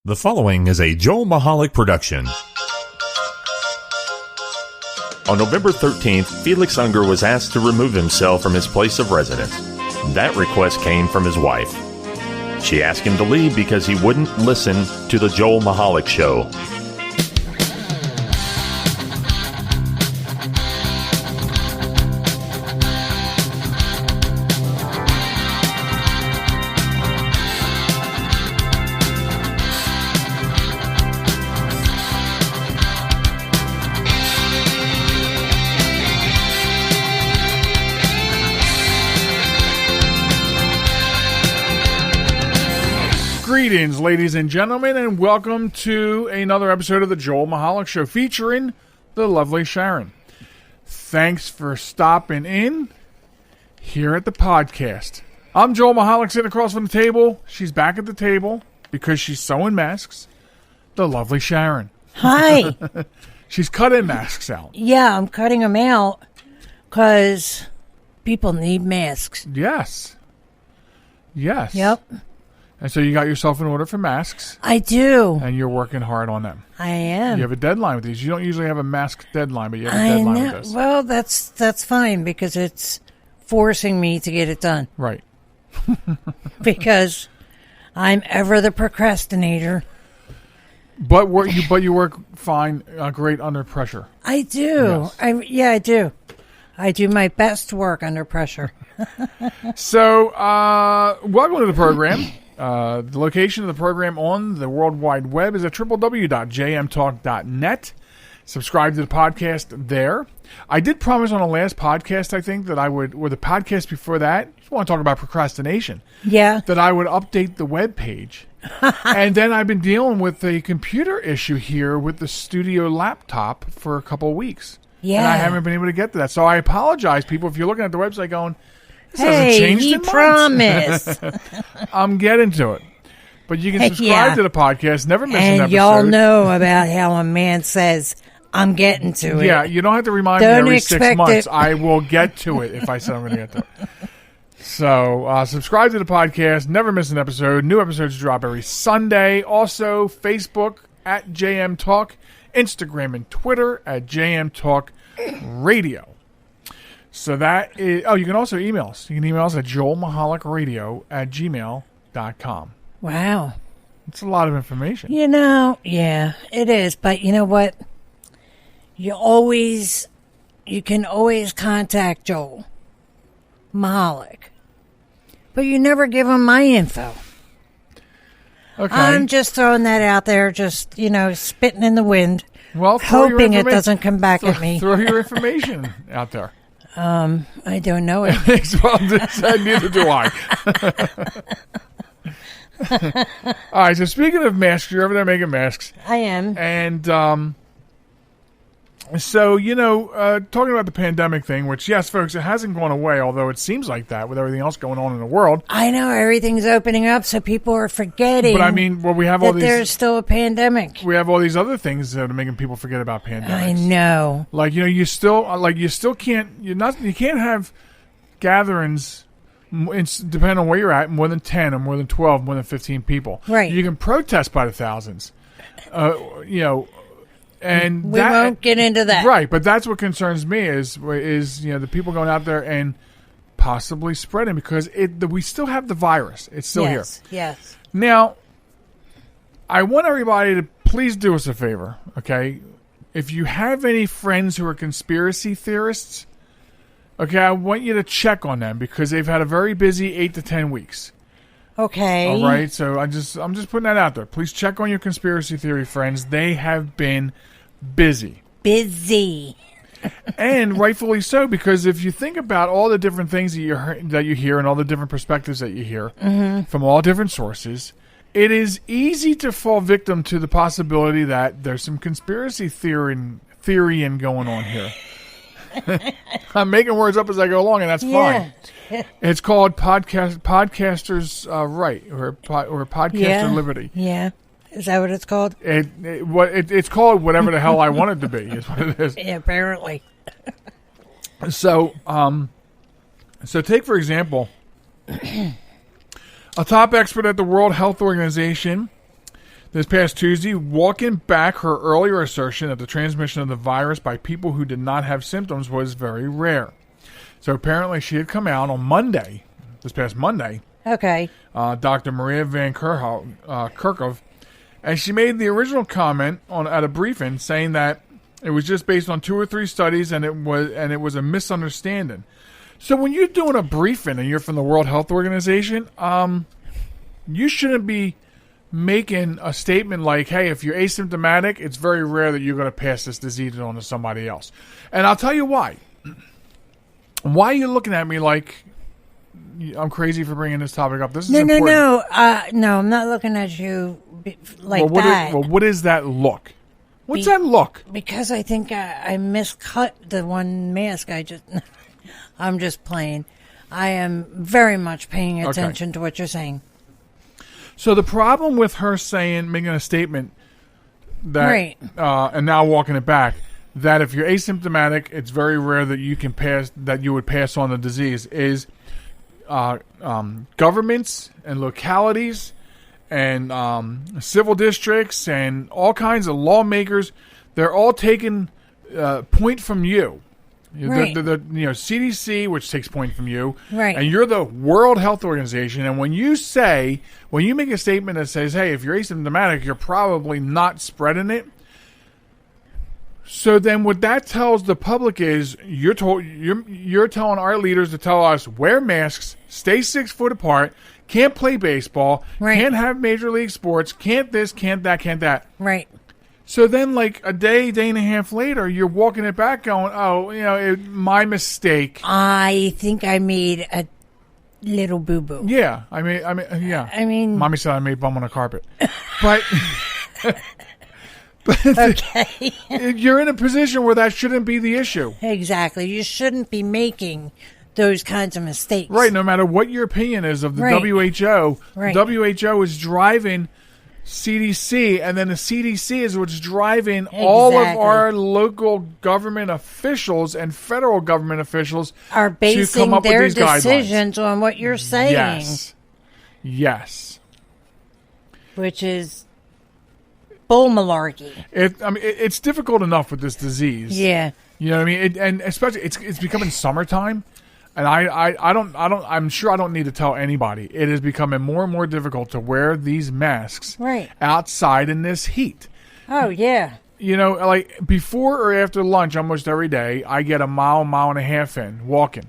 The following is a Joel Michalec production. On November 13th, Felix Unger was asked to remove himself from his place of residence. That request came from his wife. She asked him to leave because he wouldn't listen to the Joel Michalec Show. Greetings, ladies and gentlemen, and welcome to another episode of the Joel Michalec Show featuring the lovely Sharen. Thanks for stopping in here at the podcast. I'm Joel Michalec, sitting across from the table. She's back at the table because she's sewing masks. The lovely Sharen. Hi. She's cutting masks out. Yeah, I'm cutting them out because people need masks. Yes. Yes. Yep. And so you got yourself an order for masks. I do. And you're working hard on them. I am. You have a deadline with these. You don't usually have a mask deadline, but you have a deadline with this. Well, that's fine because it's forcing me to get it done. Right. Because I'm ever the procrastinator. But you work fine, great under pressure. I do. Yes. I do. I do my best work under pressure. So, welcome to the program. The location of the program on the World Wide Web is at www.jmtalk.net. Subscribe to the podcast there. I did promise on the last podcast, I think, that I would, or the podcast before that, just want to talk about procrastination. Yeah. That I would update the web page. And then I've been dealing with a computer issue here with the studio laptop for a couple of weeks. Yeah. And I haven't been able to get to that. So I apologize, people, if you're looking at the website going, this hasn't changed in months. Promised. I'm getting to it. But you can subscribe to the podcast, never miss an episode. And y'all know about how a man says, I'm getting to it. Yeah, you don't have to remind me every 6 months. I will get to it if I said I'm going to get to it. So, subscribe to the podcast, never miss an episode. New episodes drop every Sunday. Also, Facebook at JM Talk, Instagram and Twitter at JM Talk Radio. So that is... Oh, you can also email us. You can email us at joelmichalecradio@gmail.com. Wow. It's a lot of information. Yeah, it is. But you know what? You can always contact Joel Michalec. But you never give him my info. Okay. I'm just throwing that out there, just, spitting in the wind. Well, hoping it doesn't come back at me. Throw your information out there. I don't know it. Well, neither do I. All right, so speaking of masks, you're over there making masks. I am. And so, talking about the pandemic thing, which, yes, folks, it hasn't gone away, although it seems like that with everything else going on in the world. I know, everything's opening up, so people are forgetting. But, I mean, we have all these... there's still a pandemic. We have all these other things that are making people forget about pandemics. I know. Like, you still can't... You can't have gatherings... depending on where you're at, more than 10 or more than 12, more than 15 people. Right. You can protest by the thousands. And we won't get into that. Right, but that's what concerns me is the people going out there and possibly spreading because we still have the virus. It's still here. Yes. Now, I want everybody to please do us a favor, okay? If you have any friends who are conspiracy theorists, okay, I want you to check on them because they've had a very busy 8 to 10 weeks. Okay. All right, so I'm just putting that out there. Please check on your conspiracy theory friends. They have been busy. And rightfully so, because if you think about all the different things that you hear and all the different perspectives that you hear from all different sources, it is easy to fall victim to the possibility that there's some conspiracy theory going on here. I'm making words up as I go along, and that's fine. It's called podcasters' right or podcaster liberty. Yeah, is that what it's called? It's called whatever the hell I want it to be. Is what it is. Yeah, apparently. So take for example, a top expert at the World Health Organization this past Tuesday, walking back her earlier assertion that the transmission of the virus by people who did not have symptoms was very rare. So apparently she had come out on Monday, this past Monday. Okay. Dr. Maria Van Kerkhove, and she made the original comment at a briefing saying that it was just based on 2 or 3 studies and it was a misunderstanding. So when you're doing a briefing and you're from the World Health Organization, you shouldn't be making a statement like, hey, if you're asymptomatic, it's very rare that you're going to pass this disease on to somebody else. And I'll tell you why. Why are you looking at me like I'm crazy for bringing this topic up? This is important. No, I'm not looking at you like that. What is that look? What's that look? Because I think I miscut the one mask. I'm just playing. I am very much paying attention to what you're saying. So the problem with her making a statement that, and now walking it back, that if you're asymptomatic, it's very rare that you would pass on the disease, is governments and localities and civil districts and all kinds of lawmakers, they're all taking point from you. Right. The CDC, which takes point from you, right. And you're the World Health Organization. And when you make a statement that says, "Hey, if you're asymptomatic, you're probably not spreading it," so then what that tells the public is you're telling our leaders to tell us wear masks, stay 6 foot apart, can't play baseball, can't have major league sports, can't this, can't that, can't that. Right. So then, like a day and a half later, you're walking it back going, oh, my mistake. I think I made a little boo-boo. Yeah. I mean, Mommy said I made bum on a carpet. But, okay. You're in a position where that shouldn't be the issue. Exactly. You shouldn't be making those kinds of mistakes. Right. No matter what your opinion is of the WHO, WHO is driving CDC, and then the CDC is what's driving all of our local government officials and federal government officials are basing to come up their with these decisions guidelines. On what you're saying. Yes. Which is bull malarkey. It's difficult enough with this disease. Yeah. You know what I mean? And especially it's becoming summertime. And I'm sure I don't need to tell anybody. It is becoming more and more difficult to wear these masks outside in this heat. Oh, yeah. Like before or after lunch almost every day, I get a mile and a half in walking.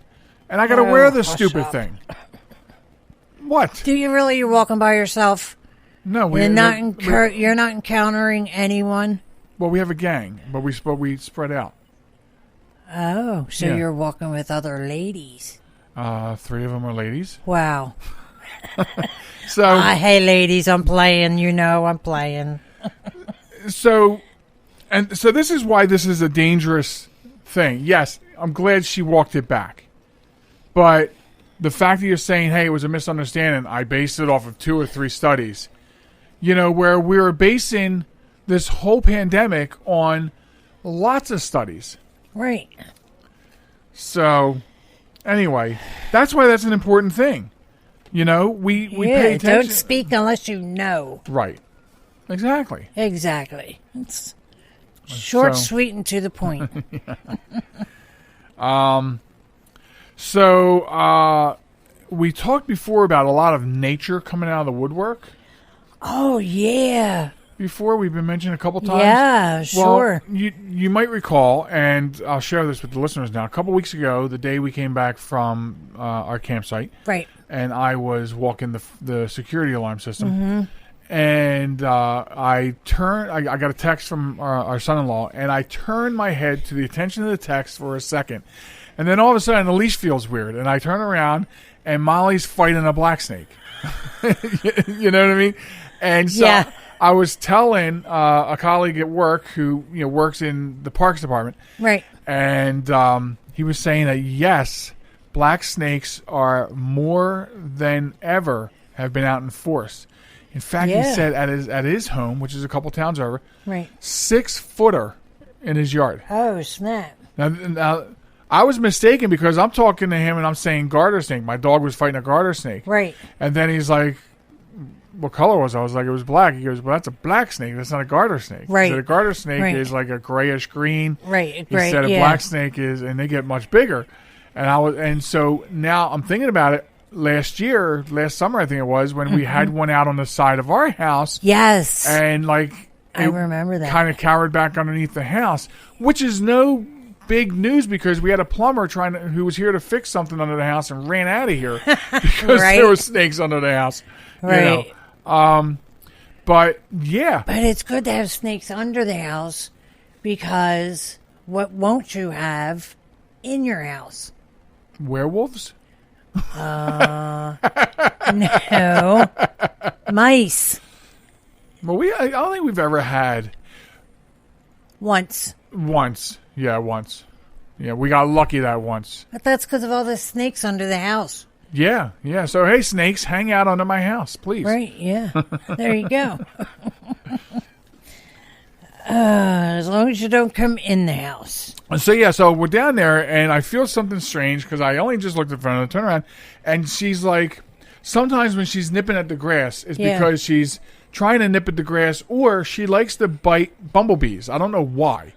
And I got to wear this stupid thing. What? Do you really? You're walking by yourself? No. You're not encountering anyone? Well, we have a gang, but we spread out. Oh, so you're walking with other ladies. 3 of them are ladies. Wow. So, hey, ladies, I'm playing. I'm playing. So this is why this is a dangerous thing. Yes, I'm glad she walked it back. But the fact that you're saying, hey, it was a misunderstanding, I based it off of 2 or 3 studies, where we were basing this whole pandemic on lots of studies. Right. So, anyway, that's why that's an important thing. We pay attention. Don't speak unless you know. Right. Exactly. It's short, sweet, and to the point. We talked before about a lot of nature coming out of the woodwork. Oh, yeah. Before, we've been mentioned a couple times. Yeah, sure. Well, you might recall, and I'll share this with the listeners now. A couple weeks ago, the day we came back from our campsite, right, and I was walking the security alarm system, and I got a text from our son-in-law, and I turned my head to the attention of the text for a second, and then all of a sudden the leash feels weird, and I turn around, and Molly's fighting a black snake. You know what I mean? And so I was telling a colleague at work who works in the parks department, right? And he was saying that yes, black snakes are more than ever have been out in force. In fact, he said at his home, which is a couple towns over, right, 6-footer in his yard. Oh, snap! Now I was mistaken because I'm talking to him and I'm saying garter snake. My dog was fighting a garter snake, right? And then he's like, what color was it? I was like, it was black. He goes, well, that's a black snake. That's not a garter snake. Right. So a garter snake Right. is like a grayish green. Right. He said a black snake is, and they get much bigger. And so now I'm thinking about it. Last summer, I think it was, when we had one out on the side of our house. Yes. And like, I remember that. Kind of cowered back underneath the house, which is no big news because we had a plumber who was here to fix something under the house and ran out of here because Right. there were snakes under the house. Right. You know? But yeah. But it's good to have snakes under the house because what won't you have in your house? Werewolves? No. Mice. Well, I don't think we've ever had Once. once. Yeah, once. Yeah, we got lucky that once. But that's because of all the snakes under the house. Yeah. So, hey, snakes, hang out under my house, please. Right, yeah. There you go. As long as you don't come in the house. So we're down there, and I feel something strange because I only just looked in front of the turnaround, and she's like, sometimes when she's nipping at the grass, it's because she's trying to nip at the grass, or she likes to bite bumblebees. I don't know why.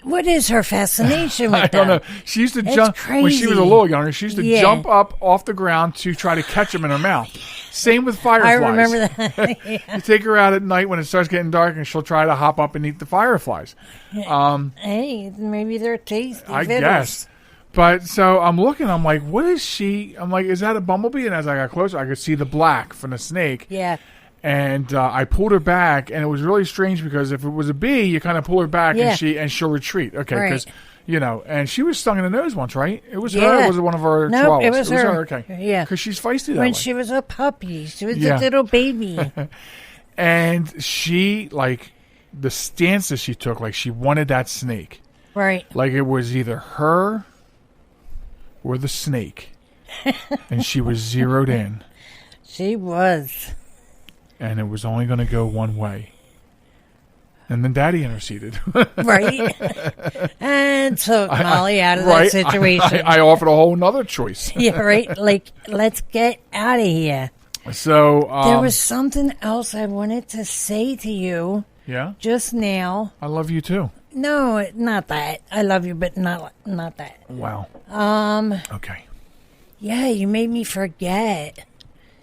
What is her fascination with I don't know. them? She used to It's jump when she was a crazy. little younger. She used to jump up off the ground to try to catch them in her mouth. Same with fireflies. I remember that. You take her out at night when it starts getting dark, and she'll try to hop up and eat the fireflies. Hey, maybe they're tasty. I vittles. guess. But so I'm looking. I'm like, what is she? I'm like, is that a bumblebee? And as I got closer, I could see the black from the snake. Yeah. And I pulled her back, and it was really strange because if it was a bee, you kind of pull her back, and she'll retreat. Okay, because and she was stung in the nose once, right? It was her. Or was it one of our chihuahuas? It was her. Okay, yeah, because she's feisty that when way. she was a puppy, she was a little baby. And she the stances she took, like she wanted that snake. Right. Like it was either her or the snake, and she was zeroed in. She was. And it was only going to go one way. And then Daddy interceded. Right. And took Molly out of that situation. I offered a whole nother choice. Yeah, right? Like, let's get out of here. So there was something else I wanted to say to you. Yeah? Just now. I love you too. No, not that. I love you, but not that. Wow. Okay. Yeah, you made me forget.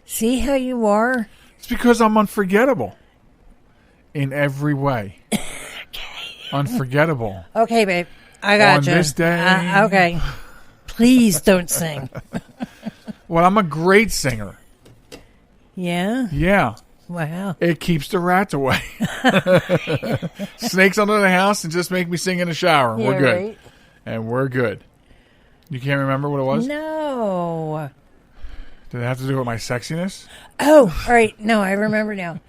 See how you are? It's because I'm unforgettable. In every way. Unforgettable. Okay, babe. I got you. On this day. Okay. Please don't sing. Well, I'm a great singer. Yeah? Yeah. Wow. It keeps the rats away. Snakes under the house and just make me sing in the shower. Yeah, We're good. right? And we're good. You can't remember what it was? No. Did it have to do with my sexiness? Oh, all right. No, I remember now.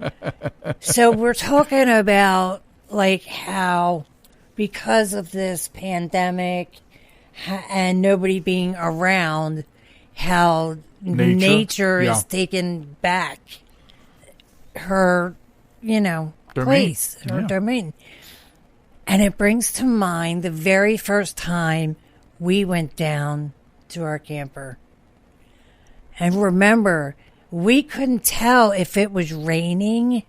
So we're talking about like how because of this pandemic and nobody being around, how nature is taking back her, domain. place, her domain. And it brings to mind the very first time we went down to our camper. And remember, we couldn't tell if it was raining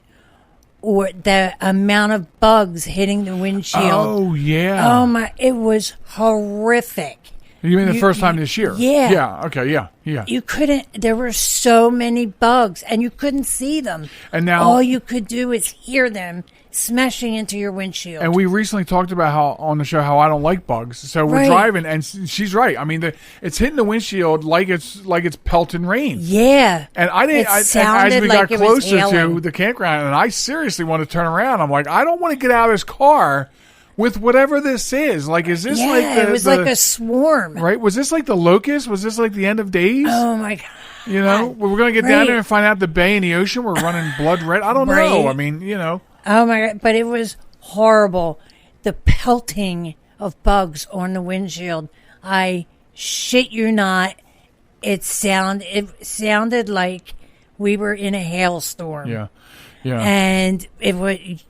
or the amount of bugs hitting the windshield. Oh, yeah. Oh, my. It was horrific. You mean the first time this year? Yeah. Yeah, okay, yeah. You couldn't, there were so many bugs and you couldn't see them. And now all you could do is hear them smashing into your windshield. And we recently talked about how on the show how I don't like bugs. So we're driving, and she's right. I mean, it's hitting the windshield like it's pelting rain. Yeah, and I didn't. As we got closer to the campground, and I seriously want to turn around. I'm like, I don't want to get out of this car with whatever this is. Like, is this like it was like a swarm, right? Was this like the locust? Was this like the end of days? Oh my god! We're going to get down there and find out the bay and the ocean were running blood red. I don't know. I mean, Oh my god! But it was horrible. The pelting of bugs on the windshield. I shit you not. It sounded like we were in a hailstorm. Yeah. And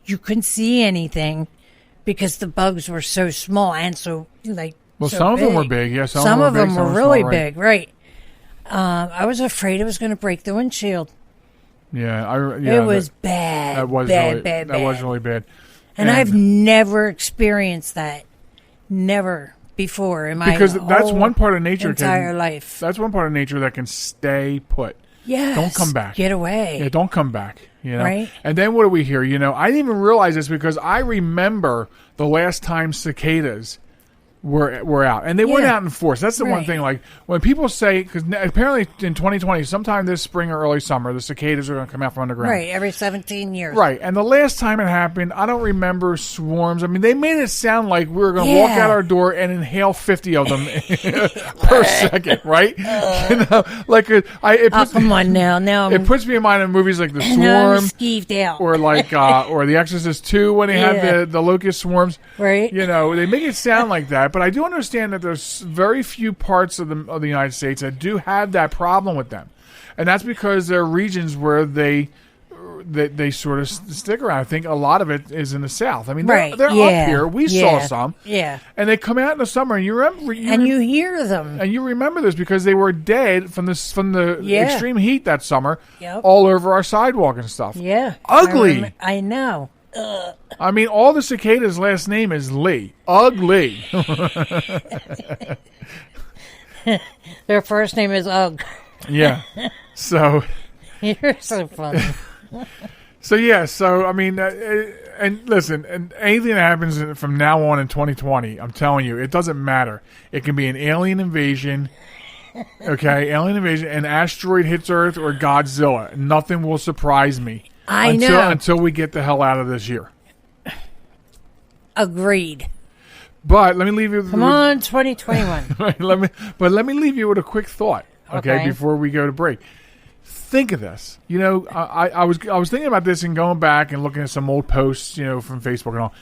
you couldn't see anything because the bugs were so small and so like. Well, so some big. of them were big. Yeah, some of them were really small, big. Right. I was afraid it was going to break the windshield. Yeah, it was bad. That was bad. That was really bad. And I've never experienced that. Nenever before in my because that's one part of nature entire life. That's one part of nature that can stay put. Yes. Don't come back. Get away. Yeah, don't come back. Right. And then what do we hear? I didn't even realize this because I remember the last time cicadas were out, and they weren't out in force. That's the one thing. Like when people say, because apparently in 2020, sometime this spring or early summer, the cicadas are going to come out from underground. Right, every 17 years. Right, and the last time it happened, I don't remember swarms. I mean, they made it sound like we were going to walk out our door and inhale 50 of them per second. Right? Come on now. It puts me in mind of movies like The Swarm, I'm skeeved out, or like or The Exorcist 2 when they have the locust swarms. Right. They make it sound like that. But I do understand that there's very few parts of the United States that do have that problem with them, and that's because there are regions where they sort of stick around. I think a lot of it is in the South. I mean, they're up here. We saw some, and they come out in the summer, and you remember, you hear them, and you remember this because they were dead from the extreme heat that summer, all over our sidewalk and stuff. Yeah, ugly. I know. I mean, all the cicadas' last name is Lee. Ugly. Their first name is Ugg. Yeah. So. You're so funny. So I mean, and listen, and anything that happens from now on in 2020, I'm telling you, it doesn't matter. It can be an alien invasion. Okay, alien invasion, an asteroid hits Earth, or Godzilla. Nothing will surprise me. I know. Until we get the hell out of this year. Agreed. But let me leave you. Come on, 2021. Let me leave you with a quick thought. Okay, before we go to break. Think of this. I was thinking about this and going back and looking at some old posts, from Facebook and all.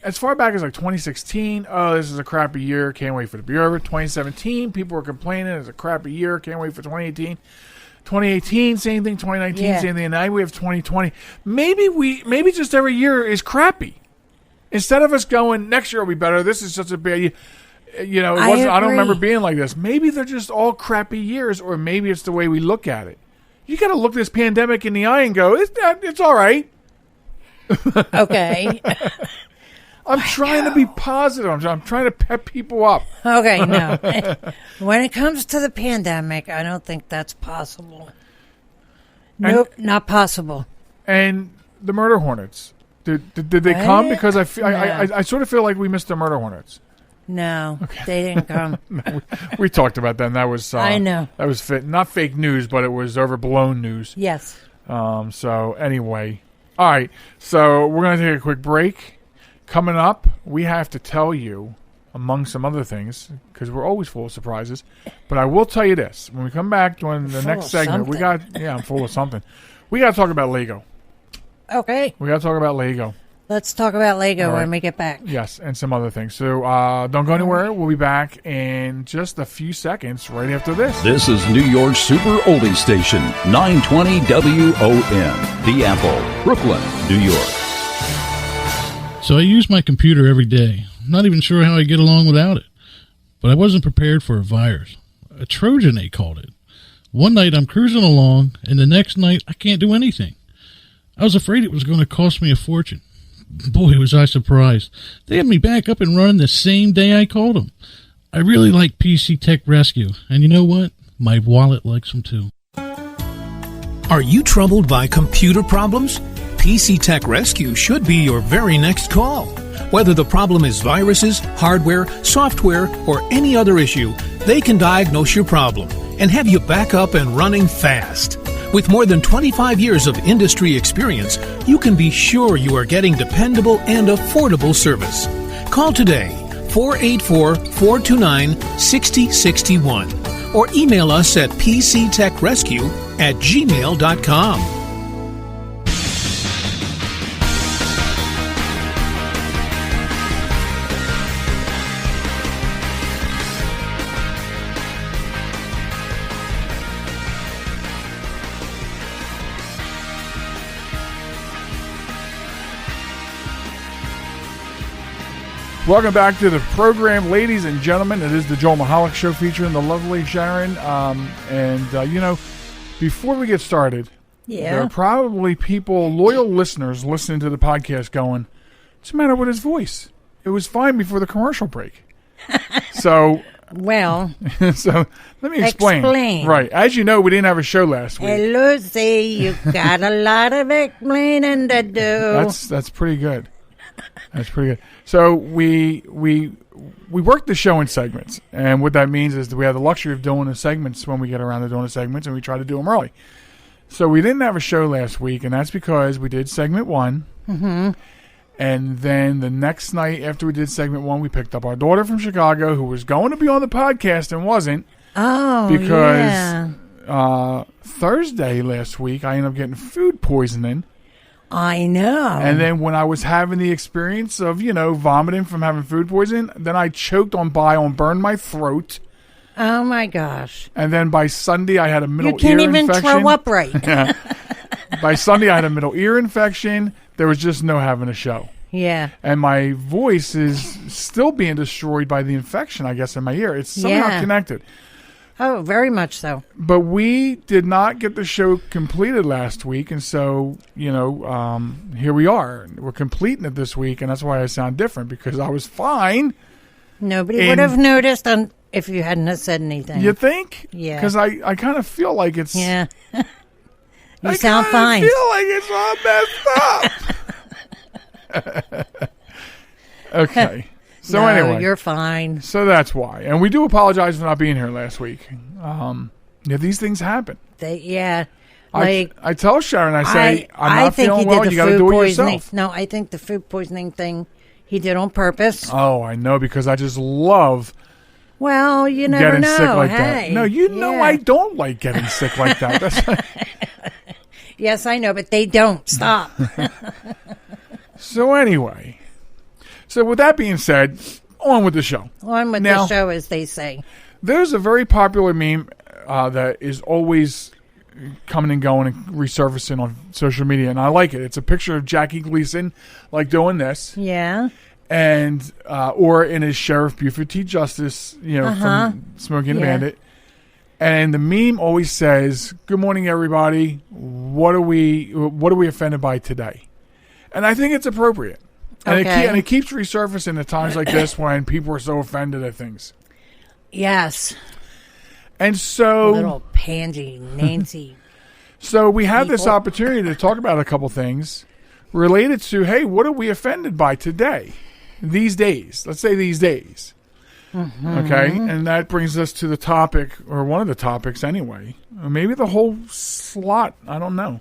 As far back as like 2016, this is a crappy year. Can't wait for it to be over. 2017, people were complaining it's a crappy year. Can't wait for 2018. 2018, same thing. 2019, same thing. And now we have 2020. Maybe just every year is crappy. Instead of us going, next year will be better. This is such a bad year. I don't remember being like this. Maybe they're just all crappy years, or maybe it's the way we look at it. You got to look this pandemic in the eye and go, it's all right. Okay. I'm trying to be positive. I'm trying to pep people up. Okay, no. When it comes to the pandemic, I don't think that's possible. Nope, not possible. And the murder hornets. Did they come? Because I sort of feel like we missed the murder hornets. No, they didn't come. we talked about them. That was I know. That was not fake news, but it was overblown news. Yes. So anyway, all right. So we're going to take a quick break. Coming up, we have to tell you, among some other things, because we're always full of surprises. But I will tell you this: when we come back during the next segment, I'm full of something. We got to talk about Lego. Okay. We got to talk about Lego. Let's talk about Lego when we get back. Yes, and some other things. So don't go anywhere. We'll be back in just a few seconds right after this. This is New York's Super Oldie Station, 920 WON, The Apple, Brooklyn, New York. So I use my computer every day. I'm not even sure how I get along without it. But I wasn't prepared for a virus. A Trojan, they called it. One night I'm cruising along, and the next night I can't do anything. I was afraid it was going to cost me a fortune. Boy, was I surprised. They had me back up and running the same day I called them. I really like PC Tech Rescue, and you know what? My wallet likes them too. Are you troubled by computer problems? PC Tech Rescue should be your very next call. Whether the problem is viruses, hardware, software, or any other issue, they can diagnose your problem and have you back up and running fast. With more than 25 years of industry experience, you can be sure you are getting dependable and affordable service. Call today, 484-429-6061, or email us at pctechrescue@gmail.com. Welcome back to the program, ladies and gentlemen. It is the Joel Michalec Show featuring the lovely Sharen. Before we get started, Yeah. are probably people, loyal listeners, listening to the podcast going, what's the matter with his voice? It was fine before the commercial break. So, Well, so let me explain. Right. As you know, we didn't have a show last week. hey, Lucy, you got a lot of explaining to do. That's pretty good. That's pretty good. So we work the show in segments, and what that means is that we have the luxury of doing the segments when we get around to doing the segments, and we try to do them early. So we didn't have a show last week, and that's because we did segment 1. Mm-hmm. And then the next night after we did segment 1, we picked up our daughter from Chicago who was going to be on the podcast and wasn't. Oh, because yeah. Thursday last week, I ended up getting food poisoning. I know. And then when I was having the experience of, vomiting from having food poisoning, then I choked on bile, burned my throat. Oh, my gosh. And then by Sunday, I had a middle ear infection. You can't even throw up right. Yeah. By Sunday, I had a middle ear infection. There was just no having a show. Yeah. And my voice is still being destroyed by the infection, I guess, in my ear. It's somehow connected. Oh, very much so. But we did not get the show completed last week, and so, here we are. We're completing it this week, and that's why I sound different, because I was fine. Nobody would have noticed if you hadn't have said anything. You think? Yeah. Because I kind of feel like it's... Yeah. You sound fine. I feel like it's all messed up. Okay. So anyway. You're fine. So that's why. And we do apologize for not being here last week. These things happen. I tell Sharen, I say, I'm not feeling well, you got to do it yourself. No, I think the food poisoning thing he did on purpose. Oh, I know, because I just love you never getting know. sick like that. No, know I don't like getting sick like that. That's Yes, I know, but they don't. Stop. So anyway. So with that being said, on with the show. On with the show, as they say. There's a very popular meme that is always coming and going and resurfacing on social media, and I like it. It's a picture of Jackie Gleason, doing this. Yeah. And, or in his Sheriff Buford T. Justice, from Smokey and the Bandit. And the meme always says, "Good morning, everybody. What are we offended by today?" And I think it's appropriate. And, and it keeps resurfacing at times like this when people are so offended at things. Yes. And so... Little pansy, Nancy. So we have this opportunity to talk about a couple things related to, hey, what are we offended by today? These days. Let's say these days. Mm-hmm. Okay? And that brings us to the topic, or one of the topics anyway. Or maybe the whole slot. I don't know.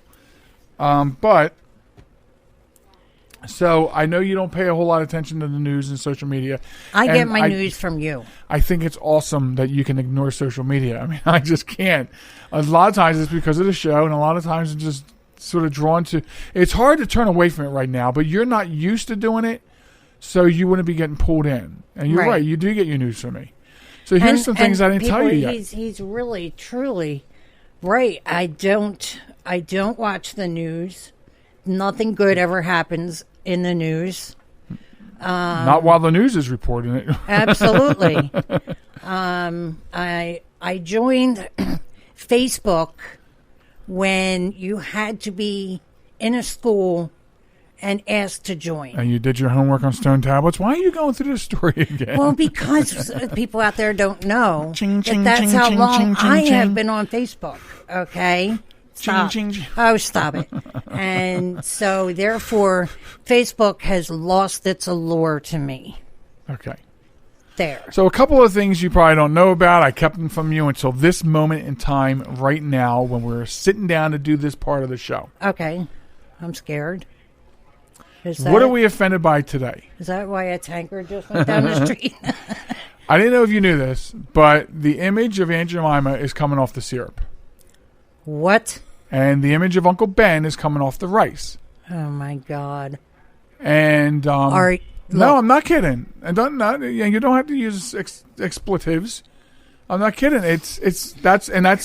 So I know you don't pay a whole lot of attention to the news and social media. I get my news from you. I think it's awesome that you can ignore social media. I mean, I just can't. A lot of times it's because of the show, and a lot of times it's just sort of drawn to... It's hard to turn away from it right now, but you're not used to doing it, so you wouldn't be getting pulled in. And you're right. You do get your news from me. So here's some things I didn't tell you yet. He's really, truly right. I don't watch the news. Nothing good ever happens in the news. Not while the news is reporting it. Absolutely. I joined Facebook when you had to be in a school and asked to join. And you did your homework on stone tablets. Why are you going through this story again? Well, because people out there don't know that's how ching, long ching, I ching. have been on Facebook. Okay? Stop. Ching, ching. Oh, stop it. And so, therefore, Facebook has lost its allure to me. Okay. There. So a couple of things you probably don't know about. I kept them from you until this moment in time right now when we're sitting down to do this part of the show. Okay. I'm scared. What are we offended by today? Is that why a tanker just went down the street? I didn't know if you knew this, but the image of Aunt Jemima is coming off the syrup. What? And the image of Uncle Ben is coming off the rice. Oh, my God. And no, I'm not kidding. And you don't have to use expletives. I'm not kidding. That's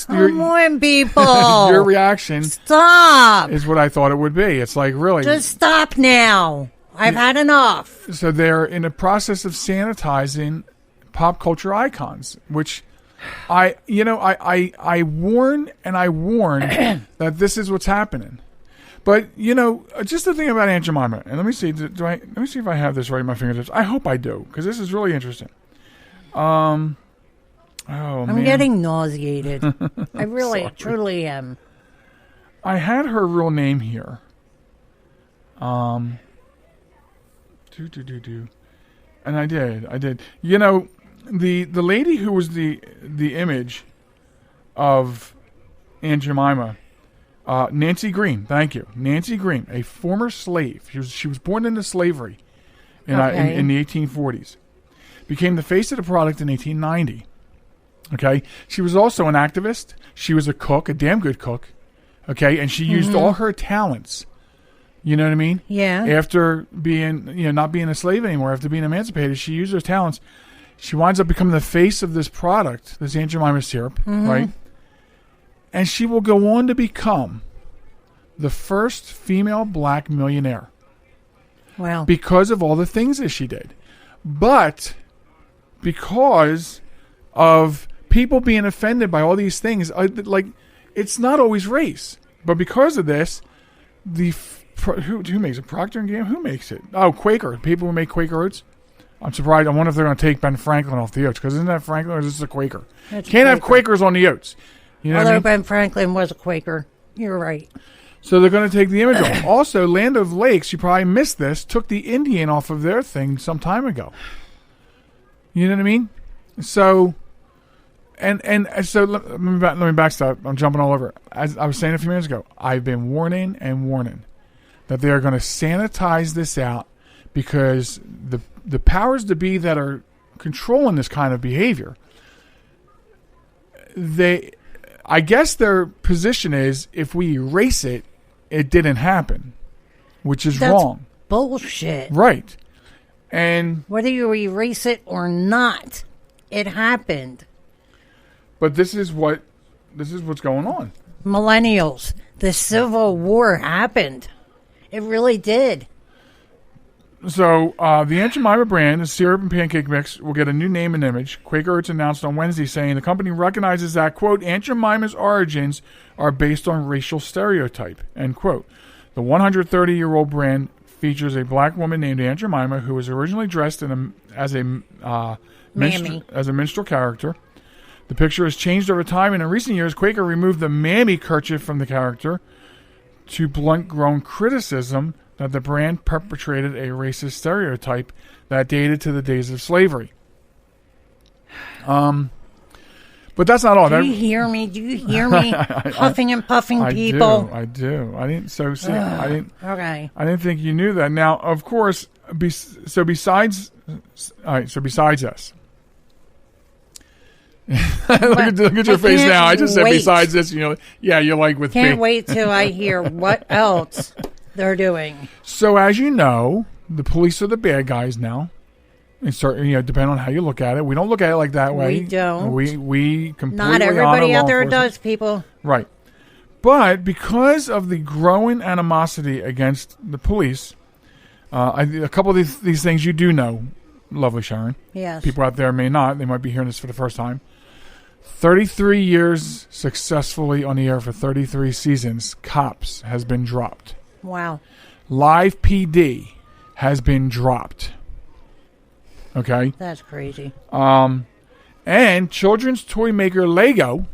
Come on, people. Your reaction. Stop. Is what I thought it would be. It's like, really. Just stop now. I've had enough. So they're in the process of sanitizing pop culture icons, which I warn and I warn that this is what's happening. But just the thing about Aunt Jemima, and let me see, let me see if I have this right in my fingertips. I hope I do, because this is really interesting. I'm getting nauseated. I really, truly am. I had her real name here. And I did. The lady who was the image of Aunt Jemima, Nancy Green. Thank you, Nancy Green, a former slave. She was born into slavery in the 1840s. Became the face of the product in 1890. Okay, she was also an activist. She was a cook, a damn good cook. Okay, and she used all her talents. You know what I mean? Yeah. After being, not being a slave anymore, after being emancipated, she used those talents. She winds up becoming the face of this product, this Aunt Jemima syrup, right? And she will go on to become the first female black millionaire. Wow. Because of all the things that she did. But because of people being offended by all these things, it's not always race. But because of this, who makes it? Procter & Gamble? Who makes it? Oh, Quaker. People who make Quaker oats. I'm surprised. I wonder if they're going to take Ben Franklin off the oats, because isn't that Franklin or is this a Quaker? Can't have Quakers on the oats. You know Although Ben Franklin was a Quaker. You're right. So they're going to take the image off. Also, Land of Lakes, you probably missed this, took the Indian off of their thing some time ago. You know what I mean? So, and so let me backstop. I'm jumping all over. As I was saying a few minutes ago, I've been warning that they are going to sanitize this out, because the powers to be that are controlling this kind of behavior, I guess their position is, if we erase it, it didn't happen, which is wrong. Bullshit. Right. And whether you erase it or not, it happened. But this is what's going on. Millennials, the Civil War happened. It really did. So, the Aunt Jemima brand, the syrup and pancake mix, will get a new name and image. Quaker Oats announced on Wednesday, saying the company recognizes that, quote, Aunt Jemima's origins are based on racial stereotype, end quote. The 130-year-old brand features a black woman named Aunt Jemima, who was originally dressed as a minstrel character. The picture has changed over time, and in recent years, Quaker removed the mammy kerchief from the character to blunt growing criticism that the brand perpetrated a racist stereotype that dated to the days of slavery. But that's not all. Do you hear me? Huffing and puffing people. I do. I didn't. So see, I didn't. Okay. I didn't think you knew that. Now, of course, besides us. look at your face now. I just said besides this. Yeah, you're like with me. Can't wait till I hear what else they're doing. So, as you know, the police are the bad guys now. And depending on how you look at it, we don't look at it like that way. We don't. We completely not everybody out there does, people. Right, but because of the growing animosity against the police, a couple of these things you do know, lovely Sharen. Yes. People out there may not. They might be hearing this for the first time. 33 years successfully on the air for 33 seasons. Cops has been dropped. Wow. Live PD has been dropped. Okay? That's crazy. And children's toy maker Lego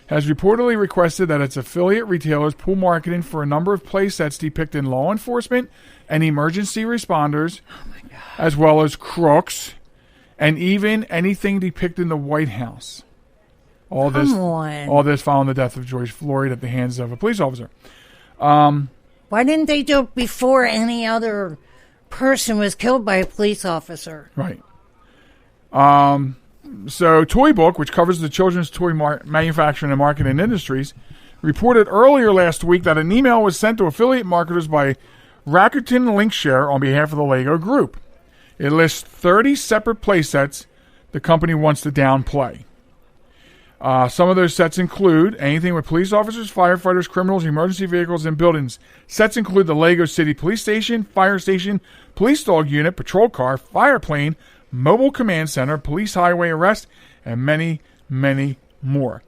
has reportedly requested that its affiliate retailers pull marketing for a number of play sets depicting law enforcement and emergency responders, as well as crooks, and even anything depicting the White House. All this following the death of George Floyd at the hands of a police officer. Why didn't they do it before any other person was killed by a police officer? Right. So Toy Book, which covers the children's toy manufacturing and marketing industries, reported earlier last week that an email was sent to affiliate marketers by Rakuten Linkshare on behalf of the Lego Group. It lists 30 separate play sets the company wants to downplay. Some of those sets include anything with police officers, firefighters, criminals, emergency vehicles, and buildings. Sets include the Lego City Police Station, Fire Station, Police Dog Unit, Patrol Car, Fire Plane, Mobile Command Center, Police Highway Arrest, and many, many more.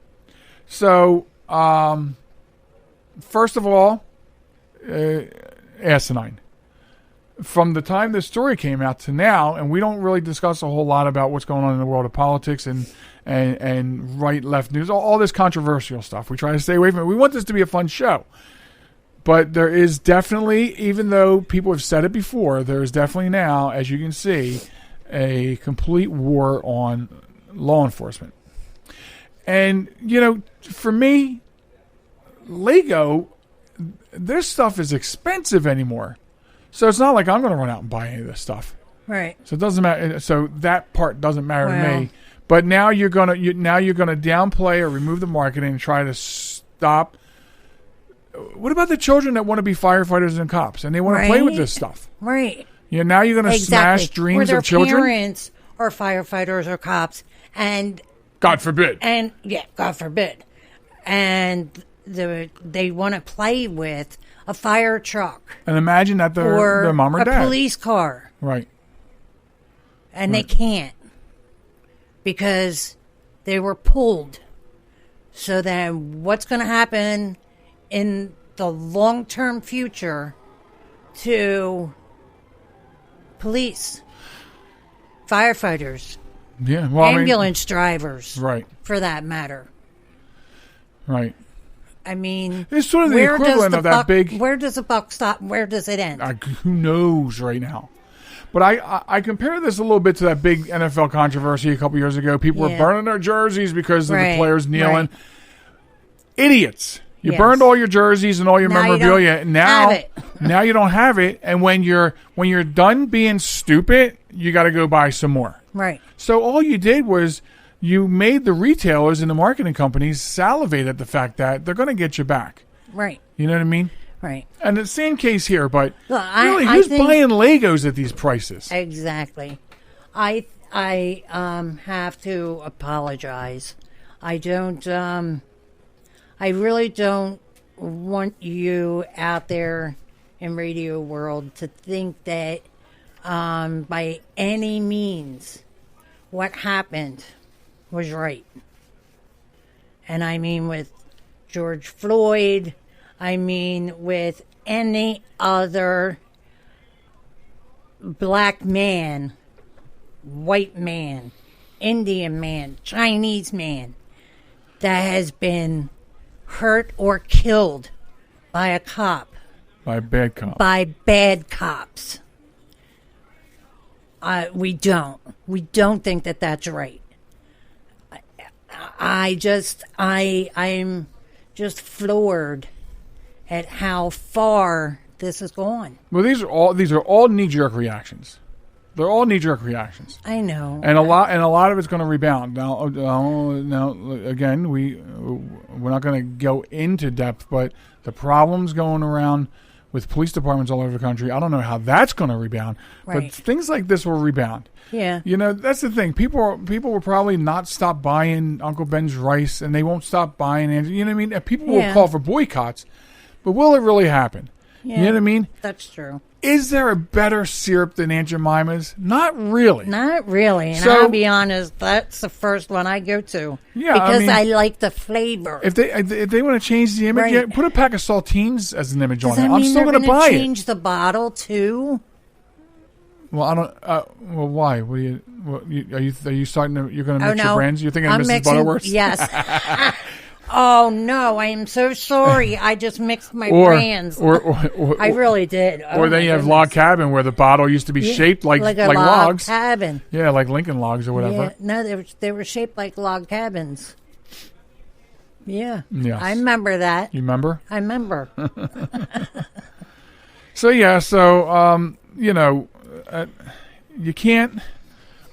So, first of all, asinine. From the time this story came out to now, and we don't really discuss a whole lot about what's going on in the world of politics and right, left news, all this controversial stuff. We try to stay away from it. We want this to be a fun show. But there is definitely, even though people have said it before, there is definitely now, as you can see, a complete war on law enforcement. And, for me, Lego, their stuff is expensive anymore. So it's not like I'm going to run out and buy any of this stuff. Right. So it doesn't matter. So that part doesn't matter to me. But now you're going to downplay or remove the marketing and try to stop. What about the children that want to be firefighters and cops and they want to play with this stuff? Right. Now you're going to smash dreams of children. Their parents are firefighters or cops, and God forbid. And God forbid. And they want to play with a fire truck. And imagine that their mom or dad. A police car. Right. And they can't because they were pulled. So then what's going to happen in the long-term future to police, firefighters, ambulance drivers, right, for that matter? Right. I mean, it's sort of the equivalent of that big. Where does the buck stop? Where does it end? Who knows right now? But I compare this a little bit to that big NFL controversy a couple years ago. People were burning their jerseys because of the players kneeling. Right. Idiots. You burned all your jerseys and all your memorabilia. Now you don't have it. And when you're done being stupid, you got to go buy some more. Right. So all you did was you made the retailers and the marketing companies salivate at the fact that they're going to get you back. Right. You know what I mean? Right. And the same case here, but really, who's buying Legos at these prices? Exactly. I have to apologize. I really don't want you out there in radio world to think that by any means what happened was right. And I mean with George Floyd, I mean with any other black man, white man, Indian man, Chinese man that has been hurt or killed by a cop. By a bad cop. By bad cops. We don't think that that's right. I'm just floored at how far this has gone. Well, these are all knee-jerk reactions. They're all knee-jerk reactions. I know, and a lot of it's going to rebound. Now, again, we're not going to go into depth, but the problems going around with police departments all over the country, I don't know how that's going to rebound. Right. But things like this will rebound. Yeah. That's the thing. People will probably not stop buying Uncle Ben's rice, and they won't stop buying. You know what I mean? People will call for boycotts, but will it really happen? Yeah, you know what I mean? That's true. Is there a better syrup than Aunt Jemima's? Not really. Not really. And I'll be honest, that's the first one I go to. Yeah, because I like the flavor. If they want to change the image, put a pack of saltines as an image on it. I'm still going to buy it. Change the bottle too? Well, I don't. Well, why? What are you starting to? You're going to mix your brands? You're thinking of Mrs. Butterworth? Yes. Oh no! I am so sorry. I just mixed my brands. I really did. Or then you have Log Cabin, where the bottle used to be shaped like a logs. Log cabin. Yeah, like Lincoln logs or whatever. Yeah. No, they were shaped like log cabins. Yeah. Yes. I remember that. You remember? I remember. So you can't,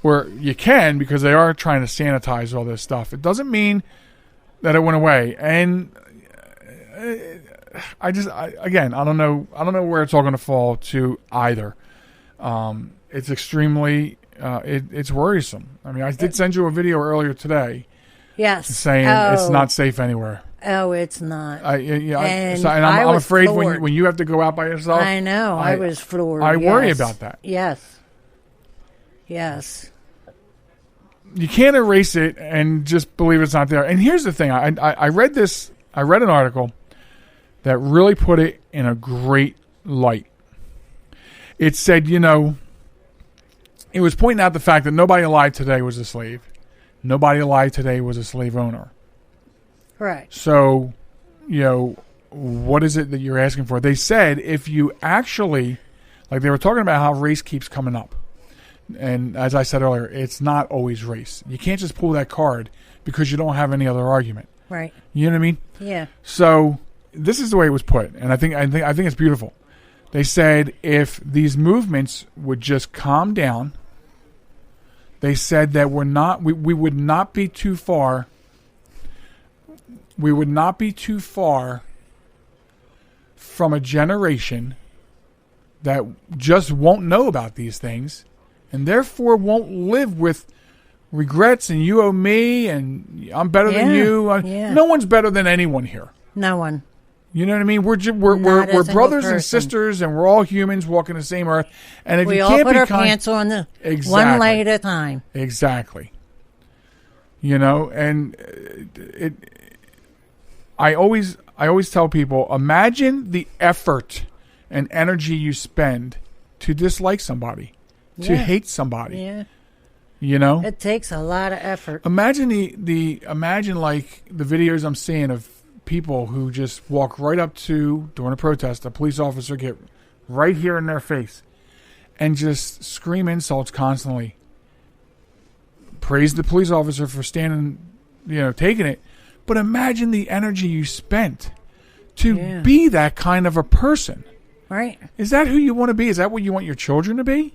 or you can, because they are trying to sanitize all this stuff. It doesn't mean that it went away. And I don't know where it's all going to fall to either. It's extremely, it's worrisome. I mean, I did send you a video earlier today. Yes. Saying it's not safe anywhere. Oh, it's not. And I'm afraid when you have to go out by yourself. I know. I was floored. I worry about that. Yes. Yes. you can't erase it and just believe it's not there. And here's the thing. I read this. I read an article that really put it in a great light. It said, it was pointing out the fact that nobody alive today was a slave. Nobody alive today was a slave owner. Correct. So, what is it that you're asking for? They said if you actually, like they were talking about how race keeps coming up. And as I said earlier, it's not always race. You can't just pull that card because you don't have any other argument. Right. You know what I mean? Yeah. So this is the way it was put, and I think it's beautiful. They said if these movements would just calm down, they said that we would not be too far. We would not be too far from a generation that just won't know about these things and therefore won't live with regrets and you owe me and I'm better than you. No one's better than anyone here. No one. You know what I mean? We're brothers and sisters, and we're all humans walking the same earth. And if we you all can't put be our kind, pants on exactly, one leg at a time. Exactly. And I always tell people, imagine the effort and energy you spend to dislike somebody, to hate somebody. Yeah. It takes a lot of effort. Imagine imagine like the videos I'm seeing of people who just walk right up to, during a protest, a police officer get right here in their face and just scream insults constantly. Praise the police officer for standing, taking it. But imagine the energy you spent to be that kind of a person. Right. Is that who you want to be? Is that what you want your children to be?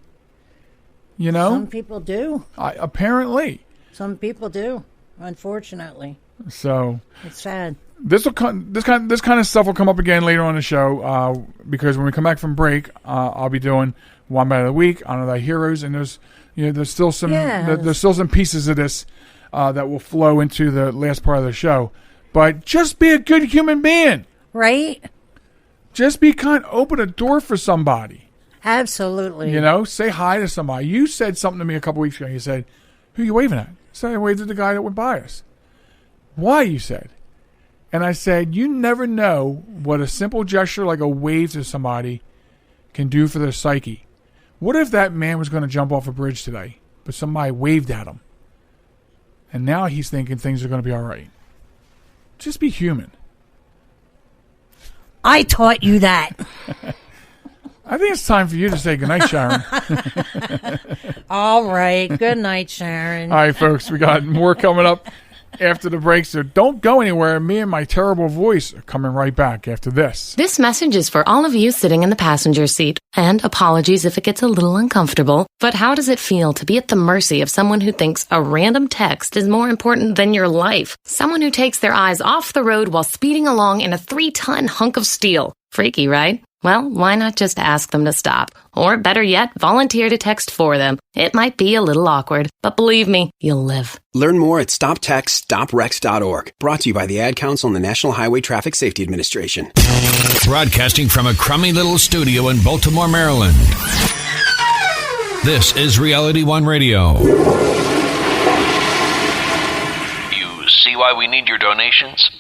Some people do. Apparently. Some people do, unfortunately. So it's sad. This kind of stuff will come up again later on in the show because when we come back from break, I'll be doing Wombat of the Week, Honor Thy Heroes, and there's still some pieces of this that will flow into the last part of the show. But just be a good human being, right? Just be kind. Open a door for somebody. Absolutely. Say hi to somebody. You said something to me a couple weeks ago. You said, "Who are you waving at?" So I waved at the guy that went by us. Why? You said. And I said, you never know what a simple gesture like a wave to somebody can do for their psyche. What if that man was going to jump off a bridge today, but somebody waved at him? And now he's thinking things are going to be all right. Just be human. I taught you that. I think it's time for you to say goodnight, Sharen. All right. Good night, Sharen. All right, folks. We got more coming up after the break, so don't go anywhere. Me and my terrible voice are coming right back after this. This message is for all of you sitting in the passenger seat. And apologies if it gets a little uncomfortable. But how does it feel to be at the mercy of someone who thinks a random text is more important than your life? Someone who takes their eyes off the road while speeding along in a 3-ton hunk of steel. Freaky, right? Well, why not just ask them to stop? Or better yet, volunteer to text for them. It might be a little awkward, but believe me, you'll live. Learn more at stoptextstoprex.org. Brought to you by the Ad Council and the National Highway Traffic Safety Administration. Broadcasting from a crummy little studio in Baltimore, Maryland. This is Reality One Radio. You see why we need your donations?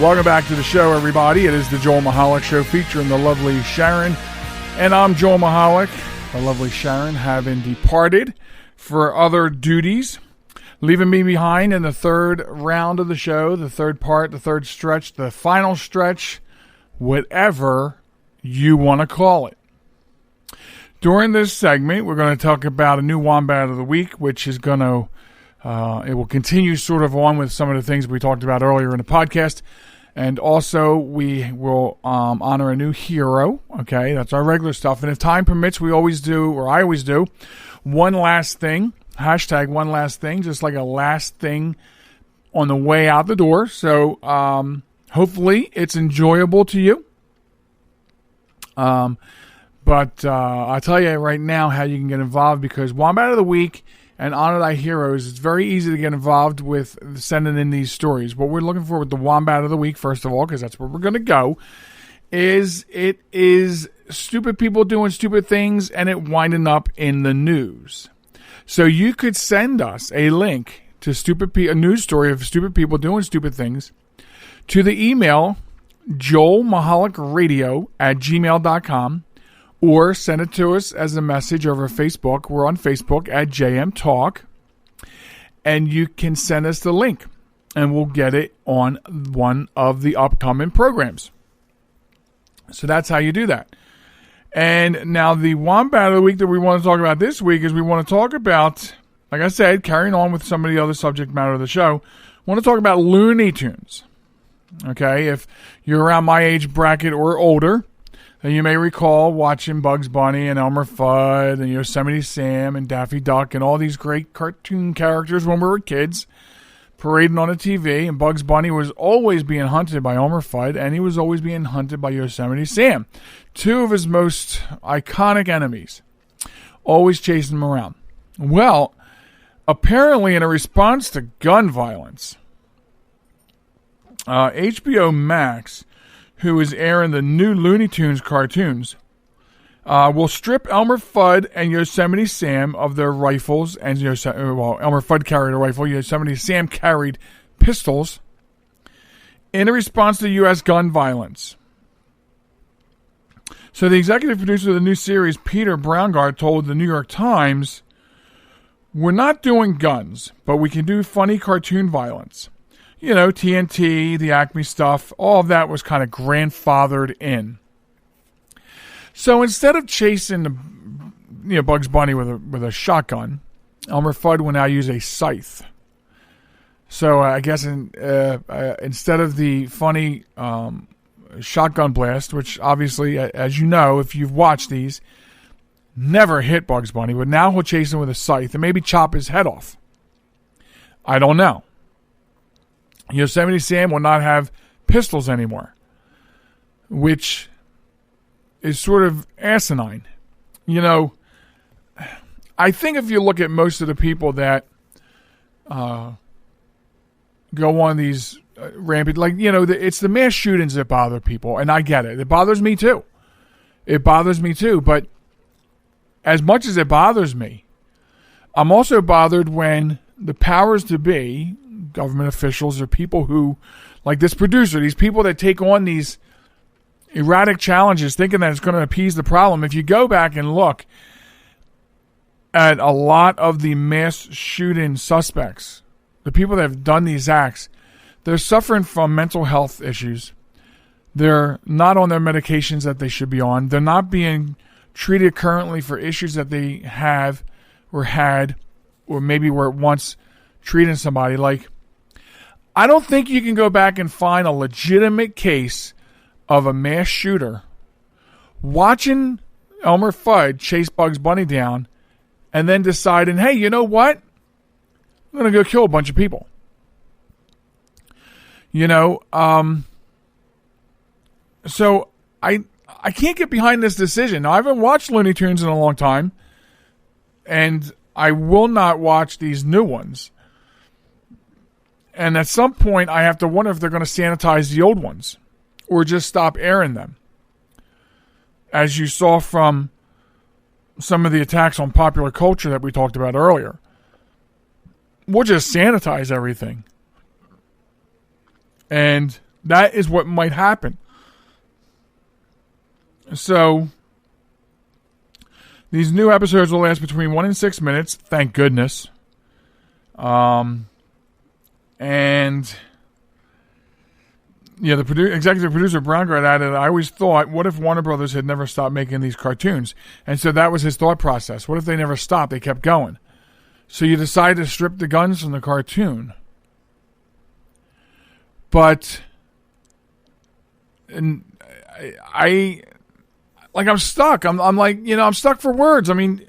Welcome back to the show, everybody. It is the Joel Michalec Show featuring the lovely Sharen. And I'm Joel Michalec. The lovely Sharen having departed for other duties, leaving me behind in the third round of the show, the third part, the third stretch, the final stretch, whatever you want to call it. During this segment, we're going to talk about a new Wombat of the Week, which is going to, it will continue sort of on with some of the things we talked about earlier in the podcast. And also, we will honor a new hero. Okay, that's our regular stuff. And if time permits, we always do, or I always do, one last thing. Hashtag one last thing, just like a last thing on the way out the door. So hopefully it's enjoyable to you. But I'll tell you right now how you can get involved, because Wombat of the Week and Honor Thy Heroes, it's very easy to get involved with sending in these stories. What we're looking for with the Wombat of the Week, first of all, because that's where we're going to go, is it is stupid people doing stupid things and it winding up in the news. So you could send us a link to a news story of stupid people doing stupid things to the email joelmichalecradio@gmail.com, or send it to us as a message over Facebook. We're on Facebook at JM Talk, and you can send us the link, and we'll get it on one of the upcoming programs. So that's how you do that. And now the Wombat of the Week that we want to talk about this week is we want to talk about, like I said, carrying on with some of the other subject matter of the show, we want to talk about Looney Tunes. Okay, if you're around my age bracket or older, then you may recall watching Bugs Bunny and Elmer Fudd and Yosemite Sam and Daffy Duck and all these great cartoon characters when we were kids, parading on the TV. And Bugs Bunny was always being hunted by Elmer Fudd, and he was always being hunted by Yosemite Sam, two of his most iconic enemies, always chasing him around. Well, apparently in a response to gun violence, HBO Max, who is airing the new Looney Tunes cartoons, will strip Elmer Fudd and Yosemite Sam of their rifles. And Elmer Fudd carried a rifle. Yosemite Sam carried pistols in a response to U.S. gun violence. So the executive producer of the new series, Peter Braungart, told the New York Times, "We're not doing guns, but we can do funny cartoon violence. You know, TNT, the Acme stuff, all of that was kind of grandfathered in. So instead of chasing Bugs Bunny with a shotgun, Elmer Fudd will now use a scythe. So I guess instead of the funny shotgun blast, which obviously, as you know, if you've watched these, never hit Bugs Bunny, but now he'll chase him with a scythe and maybe chop his head off. I don't know. Yosemite Sam will not have pistols anymore, which is sort of asinine. You know, I think if you look at most of the people that go on these rampant, it's the mass shootings that bother people, and I get it. It bothers me too. But as much as it bothers me, I'm also bothered when the powers to be, government officials, or people who, like this producer, these people that take on these erratic challenges thinking that it's going to appease the problem. If you go back and look at a lot of the mass shooting suspects, the people that have done these acts, they're suffering from mental health issues. They're not on their medications that they should be on. They're not being treated currently for issues that they have or had, or maybe were once treating somebody. Like, I don't think you can go back and find a legitimate case of a mass shooter watching Elmer Fudd chase Bugs Bunny down and then deciding, hey, you know what? I'm going to go kill a bunch of people. So I can't get behind this decision. Now, I haven't watched Looney Tunes in a long time, and I will not watch these new ones. And at some point, I have to wonder if they're going to sanitize the old ones or just stop airing them. As you saw from some of the attacks on popular culture that we talked about earlier. We'll just sanitize everything. And that is what might happen. So, these new episodes will last between 1 and 6 minutes, thank goodness. And yeah, the executive producer Braungart added, I always thought, what if Warner Brothers had never stopped making these cartoons? And so that was his thought process. What if they never stopped? They kept going. So you decide to strip the guns from the cartoon. But I'm stuck. I'm stuck for words. I mean,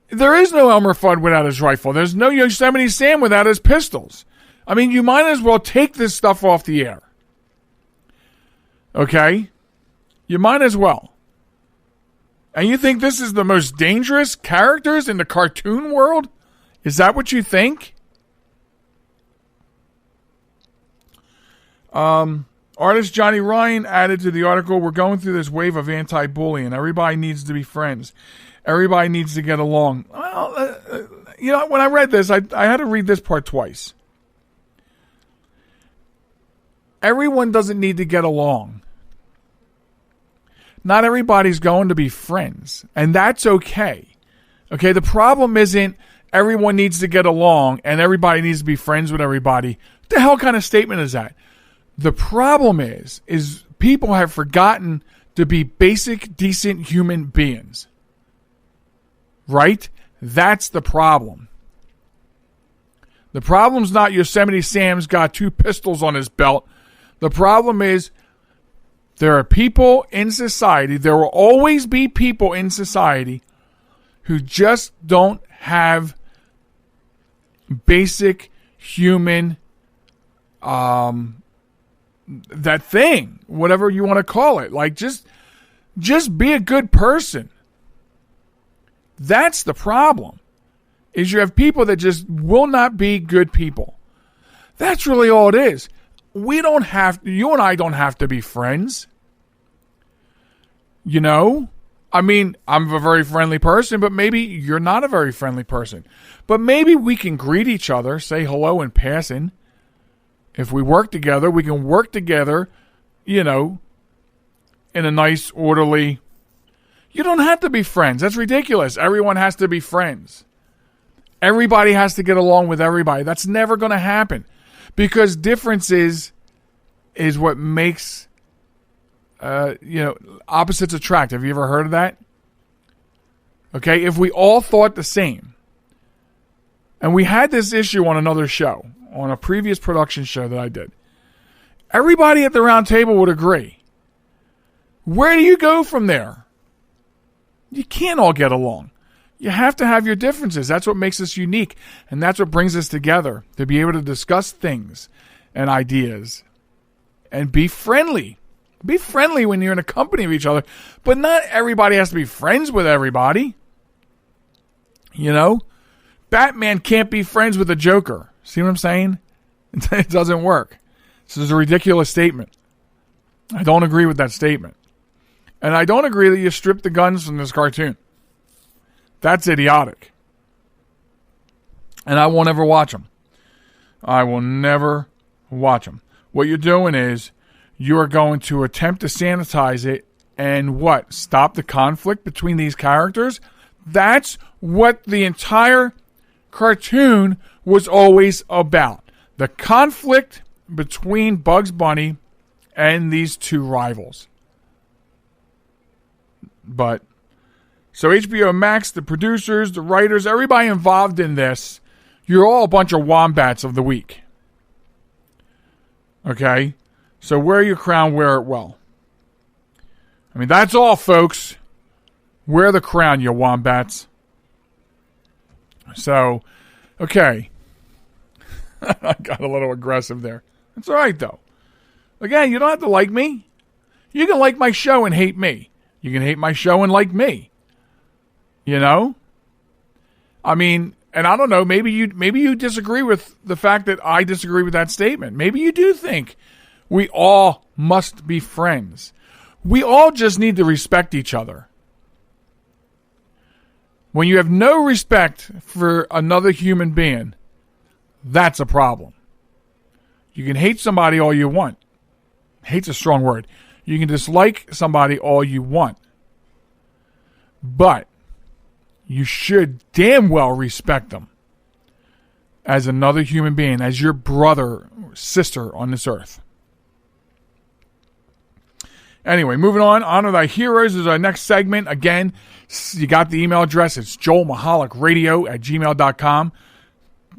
there is no Elmer Fudd without his rifle. There's no Yosemite Sam without his pistols. I mean, you might as well take this stuff off the air. Okay? You might as well. And you think this is the most dangerous characters in the cartoon world? Is that what you think? Artist Johnny Ryan added to the article, we're going through this wave of anti-bullying. Everybody needs to be friends. Everybody needs to get along. Well, when I read this, I had to read this part twice. Everyone doesn't need to get along. Not everybody's going to be friends, and that's okay. Okay, the problem isn't everyone needs to get along and everybody needs to be friends with everybody. What the hell kind of statement is that? The problem is people have forgotten to be basic, decent human beings. Right? That's the problem. The problem's not Yosemite Sam's got 2 pistols on his belt. The problem is there are people in society, there will always be people in society who just don't have basic human, that thing, whatever you want to call it. Like, just be a good person. That's the problem, is you have people that just will not be good people. That's really all it is. You and I don't have to be friends. You know? I mean, I'm a very friendly person, but maybe you're not a very friendly person. But maybe we can greet each other, say hello in passing. If we work together, we can work together, in a nice, orderly... You don't have to be friends. That's ridiculous. Everyone has to be friends. Everybody has to get along with everybody. That's never going to happen. Because differences is what makes, opposites attract. Have you ever heard of that? Okay, if we all thought the same, and we had this issue on another show, on a previous production show that I did, everybody at the round table would agree. Where do you go from there? You can't all get along. You have to have your differences. That's what makes us unique, and that's what brings us together, to be able to discuss things and ideas and be friendly. Be friendly when you're in a company of each other, but not everybody has to be friends with everybody. Batman can't be friends with the Joker. See what I'm saying? It doesn't work. This is a ridiculous statement. I don't agree with that statement. And I don't agree that you strip the guns from this cartoon. That's idiotic. And I won't ever watch them. I will never watch them. What you're doing is you are going to attempt to sanitize it and what? Stop the conflict between these characters? That's what the entire cartoon was always about. The conflict between Bugs Bunny and these 2 rivals. But, so HBO Max, the producers, the writers, everybody involved in this, you're all a bunch of wombats of the week. Okay? So wear your crown, wear it well. I mean, that's all, folks. Wear the crown, you wombats. So, okay. I got a little aggressive there. That's all right, though. Again, you don't have to like me. You can like my show and hate me. You can hate my show and like me. I mean, and I don't know, maybe you disagree with the fact that I disagree with that statement. Maybe you do think we all must be friends. We all just need to respect each other. When you have no respect for another human being, that's a problem. You can hate somebody all you want. Hate's a strong word. You can dislike somebody all you want. But you should damn well respect them as another human being, as your brother or sister on this earth. Anyway, moving on. Honor Thy Heroes is our next segment. Again, you got the email address. It's joelmichalecradio@gmail.com.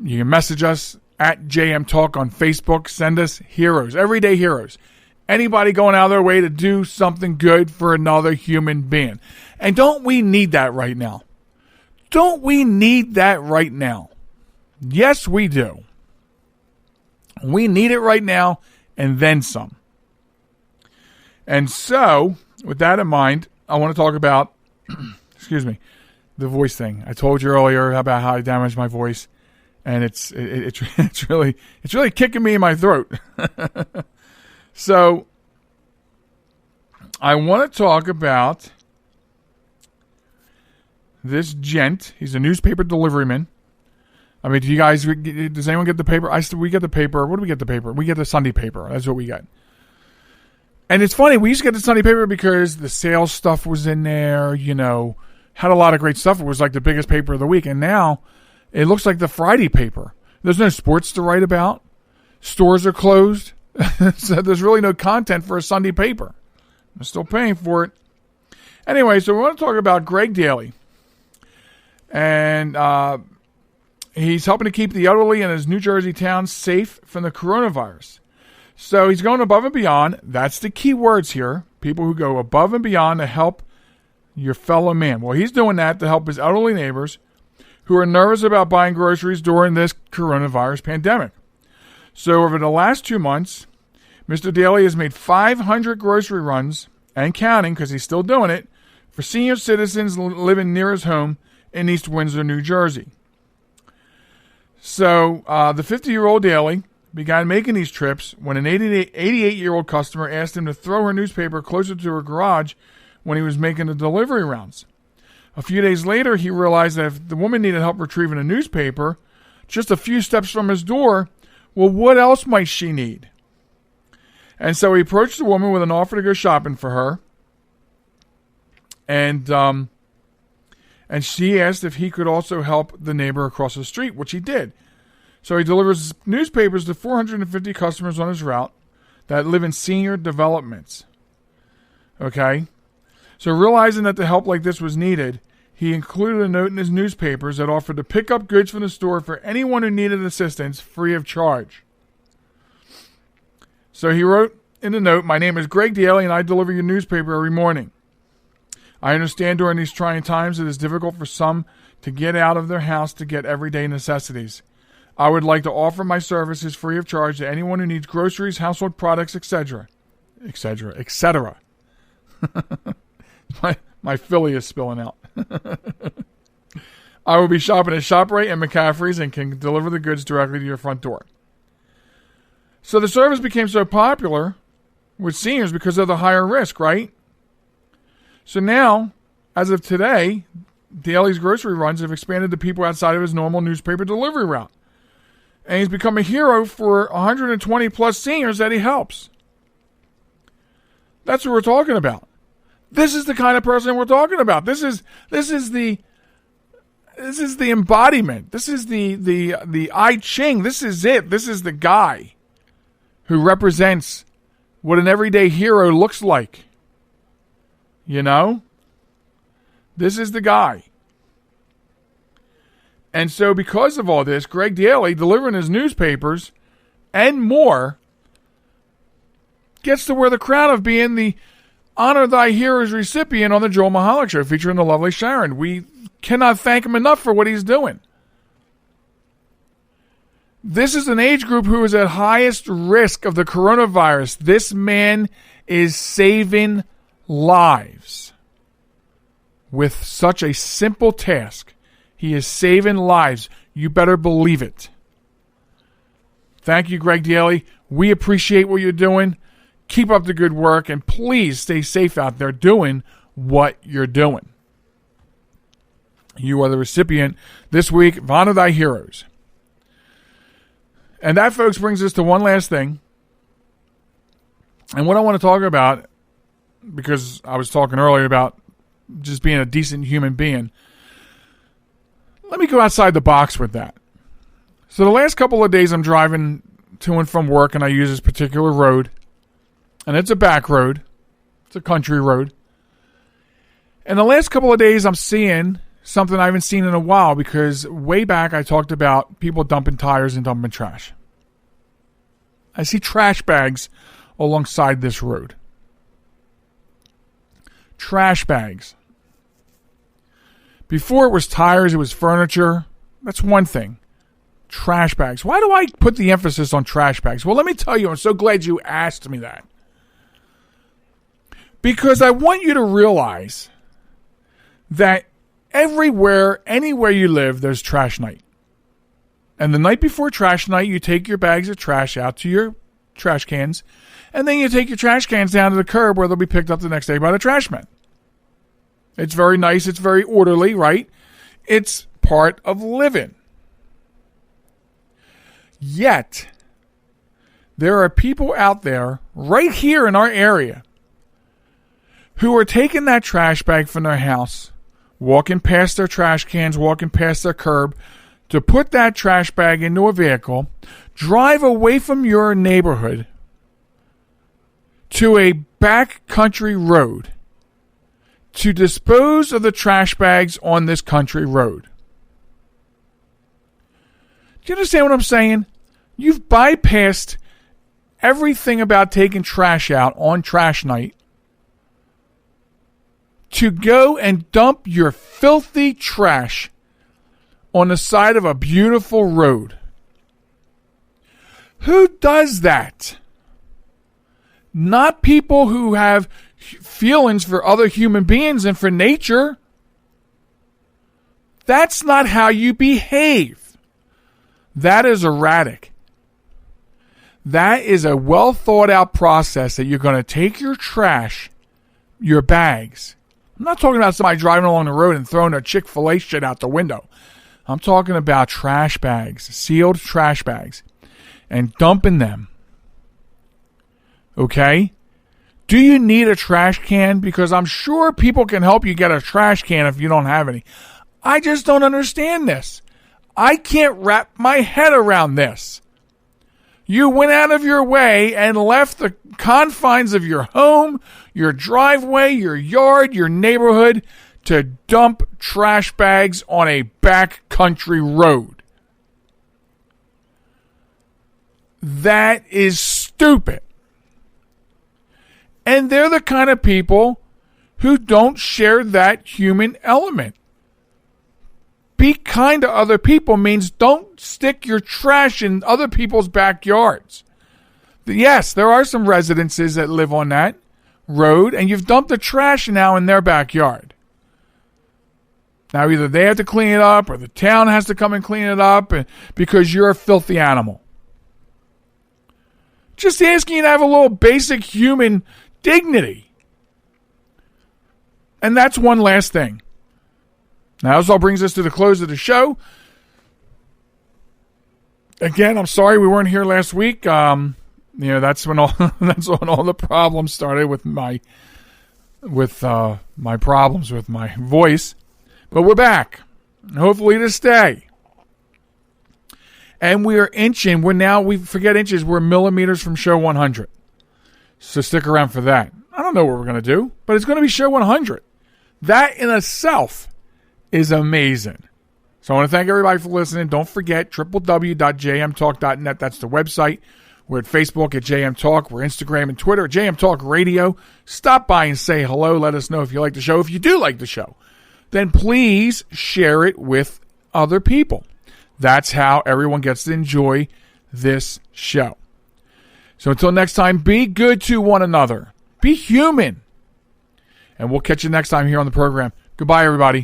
You can message us at JM Talk on Facebook. Send us heroes, everyday heroes. Anybody going out of their way to do something good for another human being. And don't we need that right now? Don't we need that right now? Yes, we do. We need it right now and then some. And so, with that in mind, I want to talk about excuse me, the voice thing. I told you earlier about how I damaged my voice, and it's really kicking me in my throat. So I want to talk about this gent. He's a newspaper deliveryman. I mean, does anyone get the paper? We get the paper. What do we get the paper? We get the Sunday paper. That's what we get. And it's funny, we used to get the Sunday paper because the sales stuff was in there, had a lot of great stuff. It was like the biggest paper of the week. And now it looks like the Friday paper. There's no sports to write about. Stores are closed. So there's really no content for a Sunday paper. I'm still paying for it. Anyway, so we want to talk about Greg Daly. And he's helping to keep the elderly in his New Jersey town safe from the coronavirus. So he's going above and beyond. That's the key words here. People who go above and beyond to help your fellow man. Well, he's doing that to help his elderly neighbors who are nervous about buying groceries during this coronavirus pandemic. So over the last 2 months, Mr. Daly has made 500 grocery runs, and counting because he's still doing it, for senior citizens living near his home in East Windsor, New Jersey. So the 50-year-old Daly began making these trips when an 88-year-old customer asked him to throw her newspaper closer to her garage when he was making the delivery rounds. A few days later, he realized that if the woman needed help retrieving a newspaper just a few steps from his door, well, what else might she need? And so he approached the woman with an offer to go shopping for her. And she asked if he could also help the neighbor across the street, which he did. So he delivers newspapers to 450 customers on his route that live in senior developments. Okay? So realizing that the help like this was needed, he included a note in his newspapers that offered to pick up goods from the store for anyone who needed assistance free of charge. So he wrote in the note, "My name is Greg Daly and I deliver your newspaper every morning. I understand during these trying times it is difficult for some to get out of their house to get everyday necessities. I would like to offer my services free of charge to anyone who needs groceries, household products, etc. etc. etc." My Philly is spilling out. "I will be shopping at ShopRite and McCaffrey's and can deliver the goods directly to your front door." So the service became so popular with seniors because of the higher risk, right? So now, as of today, Daly's grocery runs have expanded to people outside of his normal newspaper delivery route. And he's become a hero for 120 plus seniors that he helps. That's what we're talking about. This is the kind of person we're talking about. This is the embodiment. This is the I Ching. This is it. This is the guy who represents what an everyday hero looks like. You know? This is the guy. And so because of all this, Greg Daly, delivering his newspapers and more, gets to wear the crown of being the Honor Thy Heroes recipient on the Joel Michalec Show, featuring the lovely Sharen. We cannot thank him enough for what he's doing. This is an age group who is at highest risk of the coronavirus. This man is saving lives with such a simple task. He is saving lives. You better believe it. Thank you, Greg Daly. We appreciate what you're doing. Keep up the good work, and please stay safe out there doing what you're doing. You are the recipient this week of Honor Thy Heroes. And that, folks, brings us to one last thing. And what I want to talk about, because I was talking earlier about just being a decent human being, let me go outside the box with that. So the last couple of days I'm driving to and from work, and I use this particular road. And it's a back road. It's a country road. And the last couple of days I'm seeing something I haven't seen in a while, because way back I talked about people dumping tires and dumping trash. I see trash bags alongside this road. Trash bags. Before it was tires, it was furniture. That's one thing. Trash bags. Why do I put the emphasis on trash bags? Well, let me tell you, I'm so glad you asked me that. Because I want you to realize that everywhere, anywhere you live, there's trash night. And the night before trash night, you take your bags of trash out to your trash cans, and then you take your trash cans down to the curb where they'll be picked up the next day by the trash men. It's very nice. It's very orderly, right? It's part of living. Yet, there are people out there right here in our area who are taking that trash bag from their house, walking past their trash cans, walking past their curb, to put that trash bag into a vehicle, drive away from your neighborhood to a back country road to dispose of the trash bags on this country road. Do you understand what I'm saying? You've bypassed everything about taking trash out on trash night to go and dump your filthy trash on the side of a beautiful road. Who does that? Not people who have feelings for other human beings and for nature. That's not how you behave. That is erratic. That is a well thought out process that you're going to take your trash, your bags. I'm not talking about somebody driving along the road and throwing their Chick-fil-A shit out the window. I'm talking about trash bags, sealed trash bags, and dumping them. Okay? Do you need a trash can? Because I'm sure people can help you get a trash can if you don't have any. I just don't understand this. I can't wrap my head around this. You went out of your way and left the confines of your home, your driveway, your yard, your neighborhood to dump trash bags on a back country road. That is stupid. And they're the kind of people who don't share that human element. Be kind to other people means don't stick your trash in other people's backyards. Yes, there are some residences that live on that road, and you've dumped the trash now in their backyard. Now, either they have to clean it up or the town has to come and clean it up because you're a filthy animal. Just asking you to have a little basic human dignity. And that's one last thing. Now, this all brings us to the close of the show. Again, I'm sorry we weren't here last week. That's when all the problems started with my problems with my voice. But we're back, hopefully to stay. And we are inching. We forget inches. We're millimeters from show 100. So stick around for that. I don't know what we're going to do, but it's going to be show 100. That in itself is amazing. So I want to thank everybody for listening. Don't forget, www.jmtalk.net. That's the website. We're at Facebook at JM Talk. We're Instagram and Twitter at JM Talk Radio. Stop by and say hello. Let us know if you like the show. If you do like the show, then please share it with other people. That's how everyone gets to enjoy this show. So until next time, be good to one another. Be human. And we'll catch you next time here on the program. Goodbye, everybody.